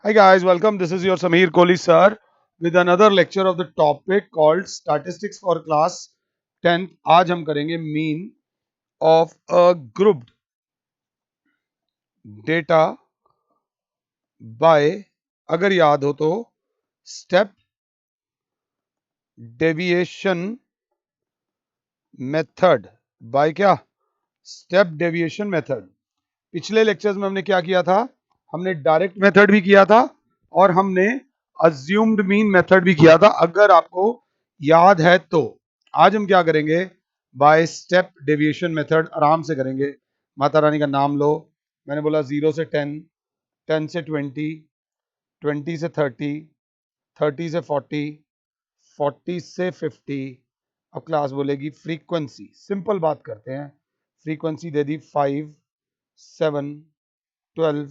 Hi guys, welcome. This is your Samir Kohli sir with another lecture of the topic called Statistics for Class 10th. आज हम करेंगे mean of a grouped data by अगर याद हो तो step deviation method by क्या step deviation method. पिछले lectures में हमने क्या किया था? हमने डायरेक्ट मेथड भी किया था और हमने अज्यूम्ड मीन मेथड भी किया था, अगर आपको याद है तो। आज हम क्या करेंगे? बाय स्टेप डेविएशन मेथड आराम से करेंगे। माता रानी का नाम लो। मैंने बोला 0 से 10, 10 से 20, 20 से 30, 30 से 40, 40 से 50। अब क्लास बोलेगी फ्रीक्वेंसी। सिंपल बात करते हैं। फ्रीक्वेंसी दे दी 5, 7, 12,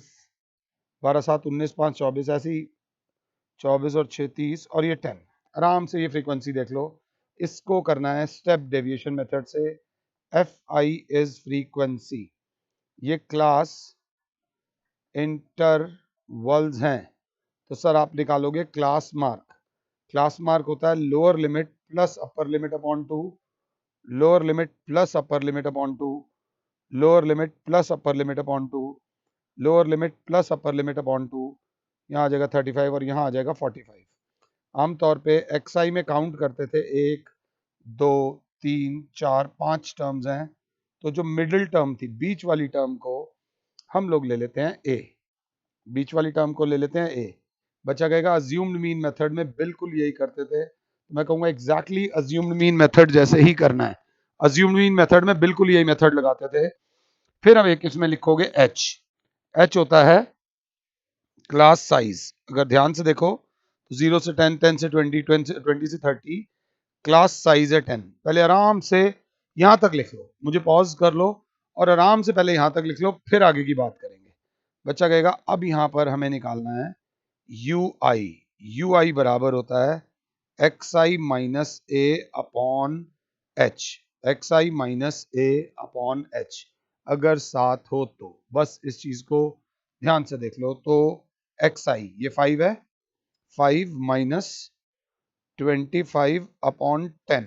12 7 19 5 24, ऐसी 24 और 6 30 और ये 10। आराम से ये फ्रीक्वेंसी देख लो। इसको करना है स्टेप डेविएशन मेथड से। F I is frequency. ये क्लास इंटरवल्स हैं, तो सर आप निकालोगे क्लास मार्क। क्लास मार्क होता है lower limit plus upper limit upon 2, lower limit plus upper limit upon 2, lower limit plus upper limit upon 2, lower limit plus upper limit upon 2। यहाँ आ जाएगा 35 और यहाँ आ जाएगा 45। आमतौर पे एक्सआई में काउंट करते थे 1 2 3 4 5 टर्म्स हैं, तो जो मिडिल टर्म थी, बीच वाली टर्म को हम लोग ले लेते हैं ए। बीच वाली टर्म को ले लेते हैं ए। बचा गएगा अज्यूम्ड मीन मेथड में बिल्कुल यही करते थे। तो मैं कहूंगा एग्जैक्टली अज्यूम्ड मीन मेथड जैसे ही करना है। अज्यूम्ड मीन मेथड में बिल्कुल यही मेथड लगाते थे। फिर अब एक इसमें लिखोगे एच। एच होता है क्लास साइज। अगर ध्यान से देखो तो 0 से 10, 10 से 20, 20 से 30, क्लास साइज है 10। पहले आराम से यहां तक लिख लो, मुझे पॉज कर लो और आराम से पहले यहां तक लिख लो, फिर आगे की बात करेंगे। बच्चा कहेगा अब यहां पर हमें निकालना है यू आई। यू आई बराबर होता है एक्स आई माइनस ए अपॉन एच। एक्स आई माइनस ए अपॉन एच अगर साथ हो तो बस इस चीज को ध्यान से देख लो। तो एक्स आई ये 5 है, 5 minus 25 upon 10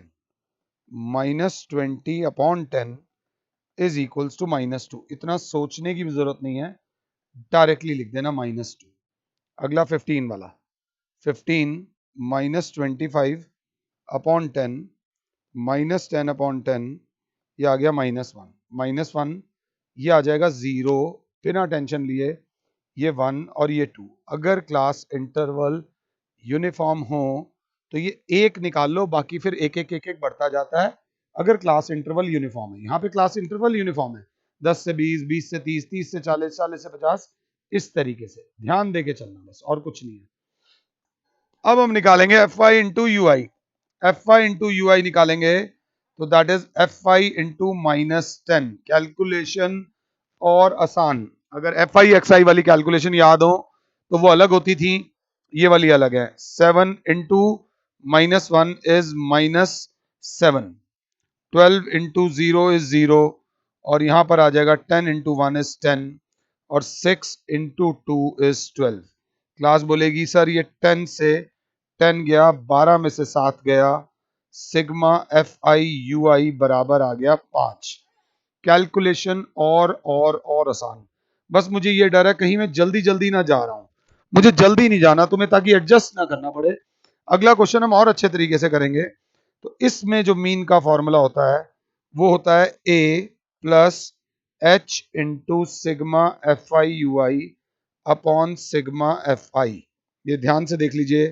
minus 20 upon 10 is equals to -2। इतना सोचने की भी जरूरत नहीं है, डायरेक्टली लिख देना -2। अगला 15 वाला, 15 माइनस 25 अपॉन 10 माइनस 10 अपॉन 10, ये आ गया -1। -1 ये आ जाएगा 0 बिना टेंशन लिए, ये 1 और ये 2। अगर क्लास इंटरवल यूनिफॉर्म हो तो ये एक निकाल लो, बाकी फिर एक एक एक एक बढ़ता जाता है। अगर क्लास इंटरवल यूनिफॉर्म है, यहाँ पे क्लास इंटरवल यूनिफॉर्म है 10 से 20, 20 से 30, 30 से 40, 40 से 50, इस तरीके से ध्यान देके चलना, बस और कुछ नहीं है। अब हम निकालेंगे F I into U I. F I into U I निकालेंगे तो that is F I into -10। Calculation और आसान। अगर एफ आई एक्स आई वाली कैलकुलेशन याद हो तो वो अलग होती थी, ये वाली अलग है। 7 इंटू -1 इज -7, 12 इंटू 0 इज 0 और यहां पर आ जाएगा 10 इंटू 1 इज 10 और 6 इंटू 2 इज 12। क्लास बोलेगी सर ये 10 से 10 गया, 12 में से 7 गया, सिग्मा एफ आई यू आई बराबर आ गया 5। कैलकुलेशन और आसान। बस मुझे ये डर है कहीं मैं जल्दी जल्दी ना जा रहा हूं। मुझे जल्दी नहीं जाना तुम्हें, ताकि एडजस्ट ना करना पड़े। अगला क्वेश्चन हम और अच्छे तरीके से करेंगे। तो इसमें जो मीन का फॉर्मूला होता है वो होता है A plus H into sigma F I U I upon sigma F I. ये ध्यान से देख लीजिए,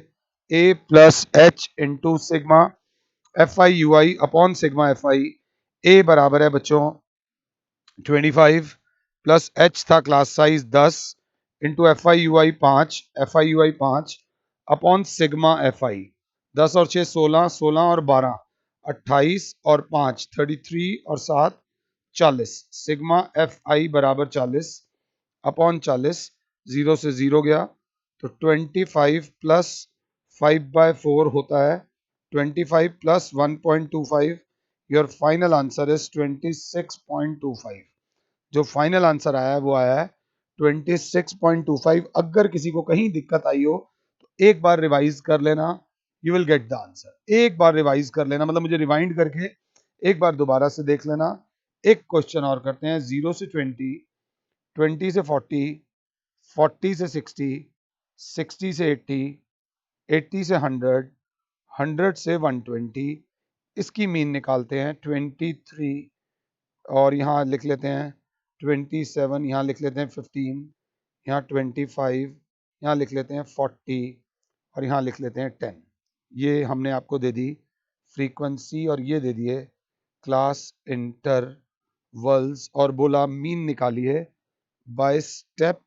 A plus H into sigma F I U I upon sigma F I. A बराबर है बच्चों 25 प्लस एच था class size 10 into F I U I 5, F I U I 5 upon sigma F I. 10 और 6 16, 16 और 12 28 और 5 33 और 7 40। Sigma F आई बराबर 40 upon 40, 0 से 0 गया तो 25 प्लस 5/4 होता है 25 plus 1.25। Your final answer is 26.25। जो फाइनल आंसर आया है वो आया है 26.25। अगर किसी को कहीं दिक्कत आई हो तो एक बार रिवाइज कर लेना, you will get the answer. एक बार रिवाइज कर लेना मतलब मुझे रिवाइंड करके एक बार दोबारा से देख लेना। एक क्वेश्चन और करते हैं। 0 से 20, 20 से 40, 40 से 60, 60 से 80, 80 से 100, 100 से 120। इसकी मीन निकालते हैं 23 और यहाँ लिख लेते हैं 27, यहाँ लिख लेते हैं 15, यहाँ 25, यहाँ लिख लेते हैं 40 और यहाँ लिख लेते हैं 10। ये हमने आपको दे दी फ्रीक्वेंसी और ये दे दिए क्लास इंटरवल्स और बोला मीन निकाली है by step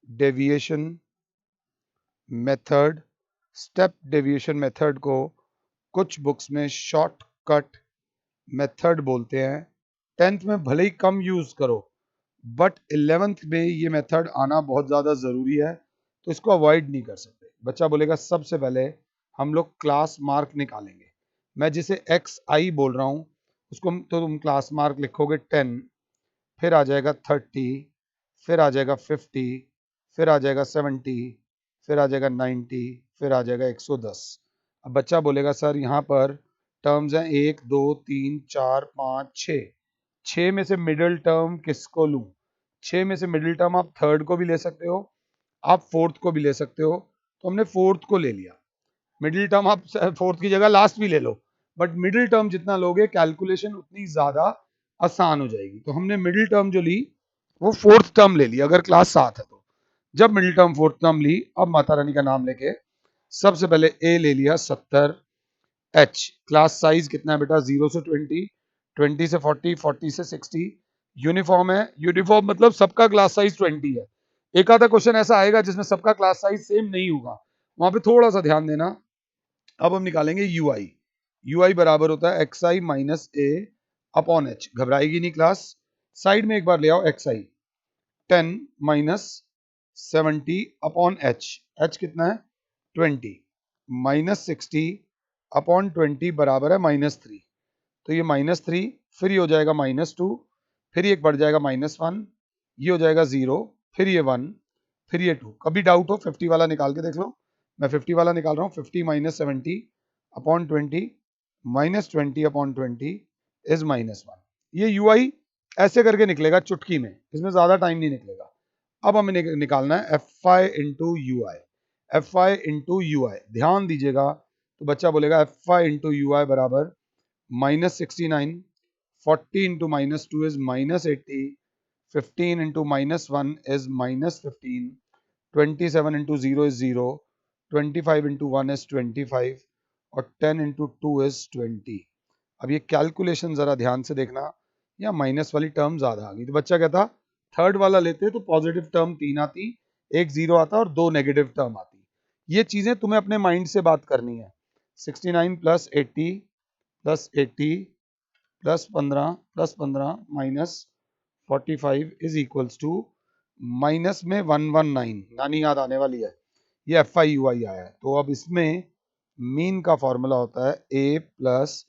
deviation method. Step deviation method को कुछ बुक्स में शॉर्टकट मेथड बोलते हैं। 10th में भले ही कम यूज करो बट 11th में ये मेथड आना बहुत ज़्यादा ज़रूरी है, तो इसको अवॉइड नहीं कर सकते। बच्चा बोलेगा सबसे पहले हम लोग क्लास मार्क निकालेंगे। मैं जिसे XI बोल रहा हूँ उसको तो तुम क्लास मार्क लिखोगे 10, फिर आ जाएगा 30, फिर आ जाएगा 50, फिर आ जाएगा 70, फिर आ जाएगा 90, फिर आ जाएगा 110। अब बच्चा बोलेगा सर यहाँ पर टर्म्स हैं 1 2 3 4 5 6, 6 में से मिडिल टर्म किसको लूं? 6 में से मिडिल टर्म आप थर्ड को भी ले सकते हो, आप फोर्थ को भी ले सकते हो। तो हमने फोर्थ को ले लिया। मिडिल टर्म आप फोर्थ की जगह लास्ट भी ले लो, बट मिडिल टर्म जितना लोगे कैलकुलेशन उतनी ज्यादा आसान हो जाएगी। तो हमने मिडिल टर्म जो ली वो फोर्थ टर्म ले ली अगर क्लास 7 है तो। जब मिडिल टर्म फोर्थ टर्म ली, अब माता रानी का नाम लेके सबसे पहले ए ले लिया 70। एच क्लास साइज कितना है बेटा? 0 से 20, 20 से 40, 40 से 60। यूनिफॉर्म है, यूनिफॉर्म मतलब सबका क्लास साइज 20 है। एक आधा क्वेश्चन ऐसा आएगा जिसमें सबका क्लास साइज सेम नहीं होगा, वहां पे थोड़ा सा ध्यान देना। अब हम निकालेंगे यूआई। यूआई बराबर होता है XI माइनस ए अपॉन एच। घबराएगी नहीं क्लास। साइड में एक बार ले आओ XI। 10 minus 70 upon H. H कितना है? 20 माइनस 60 अपॉन 20 बराबर है -3। तो ये -3, फिर ये हो जाएगा -2, फिर ये बढ़ जाएगा -1, ये हो जाएगा 0, फिर ये 1, फिर ये 2। कभी डाउट हो 50 वाला निकाल के देख लो। मैं 50 वाला निकाल रहा हूँ। 50 minus 70 upon 20 minus 20 upon 20 is -1। ये यूआई ऐसे करके निकलेगा चुटकी में, इसमें ज्यादा टाइम नहीं निकलेगा। अब हमें निकालना है FI into UI. FI into UI ध्यान दीजिएगा। तो बच्चा बोलेगा FI इंटू यूआई बराबर -69, 40 into -2 is -80, 15 into -1 is -15, 27 into 0 is 0, 25 into 1 is 25 और 10 इंटू 2 इज 20। अब ये कैलकुलेशन जरा ध्यान से देखना, या माइनस वाली टर्म ज्यादा आ गई। तो बच्चा कहता थर्ड वाला लेते तो पॉजिटिव टर्म 3 आती, एक 0 आता और 2 नेगेटिव टर्म आती। ये चीजें तुम्हें अपने माइंड से बात करनी है। 69 plus 80 plus 80 plus 15 minus 45 is equals to minus में 119। नानी याद आने वाली है। ये FI/UI आया है। तो अब इसमें मीन का फॉर्मूला होता है A plus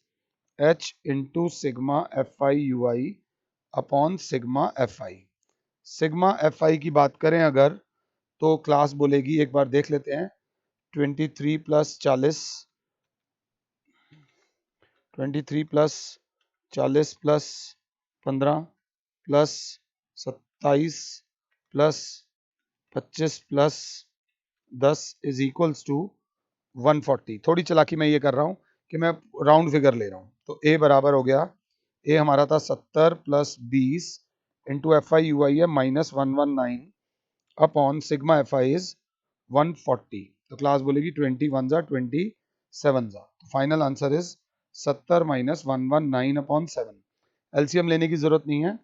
H into sigma FI/UI upon sigma FI। Sigma FI की बात करें अगर तो क्लास बोलेगी, एक बार देख लेते हैं, 23 plus 40, 23 plus 40 plus 15 plus 27 plus 25 plus 10 is equals to 140। थोड़ी चालाकी मैं ये कर रहा हूँ कि मैं राउंड फिगर ले रहा हूँ। तो A बराबर हो गया, A हमारा था 70 प्लस 20 इंटू FI/UI है -119 अपॉन सिग्मा FI इज 140। तो क्लास बोलेगी 21 जा 27 जा। तो final answer is 70 minus 119 upon 7। LCM लेने की जरूरत नहीं है।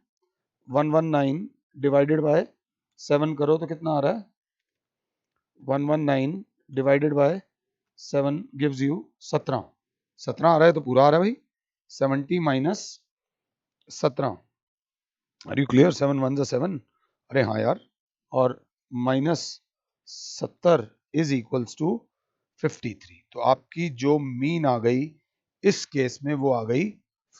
119 डिवाइडेड बाय 7 करो तो कितना आ रहा है? 119 डिवाइडेड बाय 7 गिव्स यू 17। 17 आ रहा है तो पूरा आ रहा है भाई। 70 माइनस 17, आर यू क्लियर? 7 1 जा 7, अरे हाँ यार। और माइनस 70 इज इक्वल्स टू 53। तो आपकी जो मीन आ गई इस केस में वो आ गई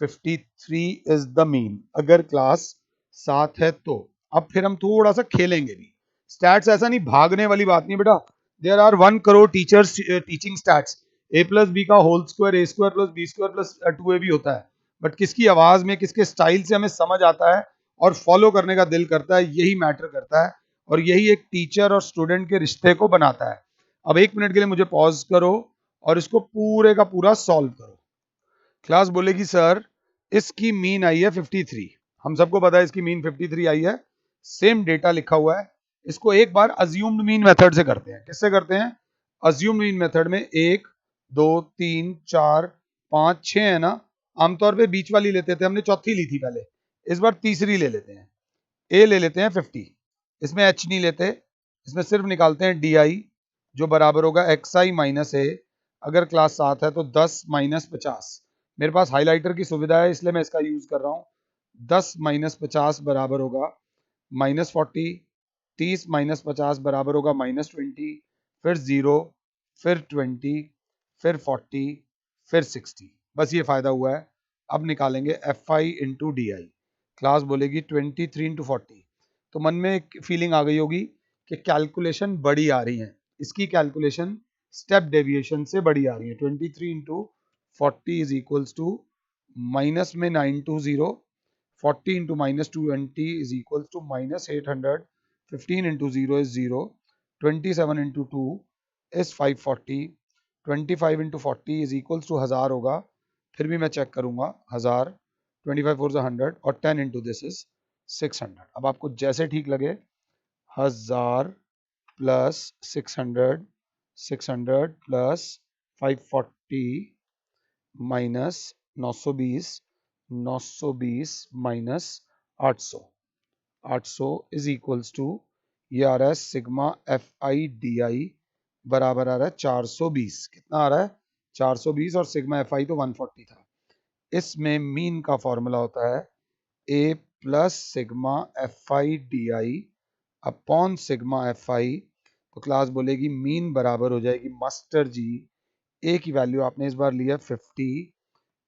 53 इज द मीन, अगर क्लास 7 है तो। अब फिर हम थोड़ा सा खेलेंगे भी। स्टैट्स ऐसा नहीं, भागने वाली बात नहीं बेटा। There are 1 crore teachers teaching stats. A plus B का whole square A square plus B square plus 2ab होता है, बट किसकी आवाज में, किसके स्टाइल से हमें समझ आता है और फॉलो करने का दिल करता है, यही मैटर करता है, और यही एक टीचर और स्टूडेंट के रिश्ते को बनाता है। अब 1 मिनट के लिए मुझे पॉज करो और इसको पूरे का पूरा सॉल्व करो। क्लास बोलेगी सर इसकी मीन आई है 53, हम सबको पता है इसकी मीन 53 आई है, सेम डेटा लिखा हुआ है, इसको एक बार अज्यूम्ड मीन मेथड से करते हैं। किससे करते हैं? अज्यूम्ड मीन मेथड में 1 2 3 4 5 6 है ना, आमतौर पे बीच वाली लेते थे, हमने चौथी ली थी पहले, इस बार तीसरी ले लेते हैं, ए ले लेते हैं 50, इसमें एच नहीं लेते, इसमें सिर्फ निकालते हैं डी आई जो बराबर होगा एक्स आई माइनस ए, अगर क्लास 7 है तो 10 माइनस 50, मेरे पास हाइलाइटर की सुविधा है इसलिए मैं इसका यूज कर रहा हूं, 10 माइनस 50 बराबर होगा माइनस 40, 30 माइनस 50 बराबर होगा माइनस 20, फिर 0, फिर 20, फिर 40, फिर 60, बस ये फायदा हुआ है। अब निकालेंगे F I into D I. Class बोलेगी 23 इंटू 40, तो मन में एक फीलिंग आ गई होगी कि कैलकुलेशन बड़ी आ रही है, इसकी कैलकुलेशन स्टेप डेविएशन से बड़ी आ रही है। 23 into 40 is equals to minus में 920, 40 into minus 220 is equals to minus 800, 15 into 0 is 0, 27 into 2 is 540, 25 into 40 is equals to 1000 होगा, फिर भी मैं चेक करूंगा 1000, 25 4 100 और 10 इंटू दिस इज 600। अब आपको जैसे ठीक लगे, 1000 plus 600, 600 plus 540 minus 920, 920 minus 800, 800 is equals to, ये आ रहा है sigma F I D I बराबर आ रहा है 420, कितना आ रहा है 420, और सिग्मा एफ आई तो 140 था। इसमें मीन का फॉर्मूला होता है A plus sigma F I D I upon sigma F I, तो क्लास बोलेगी मीन बराबर हो जाएगी मास्टर जी, ए की वैल्यू आपने इस बार लिया 50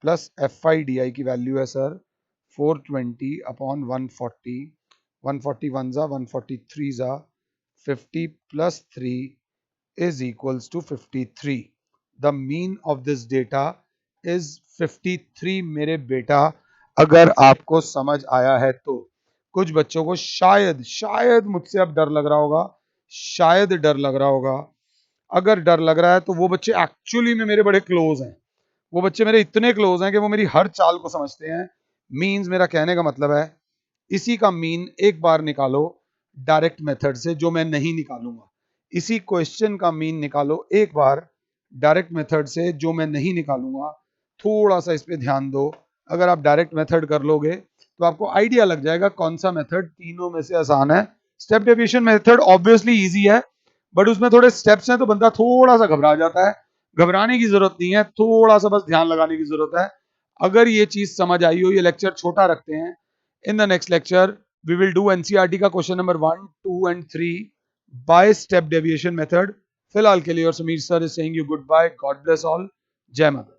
प्लस एफ आई डी आई की वैल्यू है सर 420 अपॉन 140, 140 वन जा 143 जा, 50 plus 3 is equals to 53. The mean of this data is 53 मेरे बेटा, अगर आपको समझ आया है तो। कुछ बच्चों को शायद शायद मुझसे अब डर लग रहा होगा, शायद डर लग रहा होगा, अगर डर लग रहा है तो वो बच्चे एक्चुअली में मेरे बड़े क्लोज हैं, वो बच्चे मेरे इतने क्लोज हैं कि वो मेरी हर चाल को समझते हैं। मीन्स मेरा कहने का मतलब है इसी का मीन एक बार निकालो डायरेक्ट मेथड से जो मैं नहीं निकालूंगा, इसी क्वेश्चन का मीन निकालो एक बार डायरेक्ट मेथड से जो मैं नहीं निकालूंगा। थोड़ा सा इस पे ध्यान दो, अगर आप डायरेक्ट मेथड कर लोगे तो आपको आइडिया लग जाएगा कौन सा मेथड तीनों में से आसान है। Step deviation method obviously easy है, बट उसमें थोड़े स्टेप्स हैं तो बंदा थोड़ा सा घबरा जाता है, घबराने की जरूरत नहीं है, थोड़ा सा बस ध्यान लगाने की जरूरत है। अगर ये चीज समझ आई हो, ये लेक्चर छोटा रखते हैं, in the next lecture we will do NCERT का question number 1, 2 and 3 by step deviation method। फिलहाल के लिए और Sameer sir is saying you good bye, god bless all, जय माता।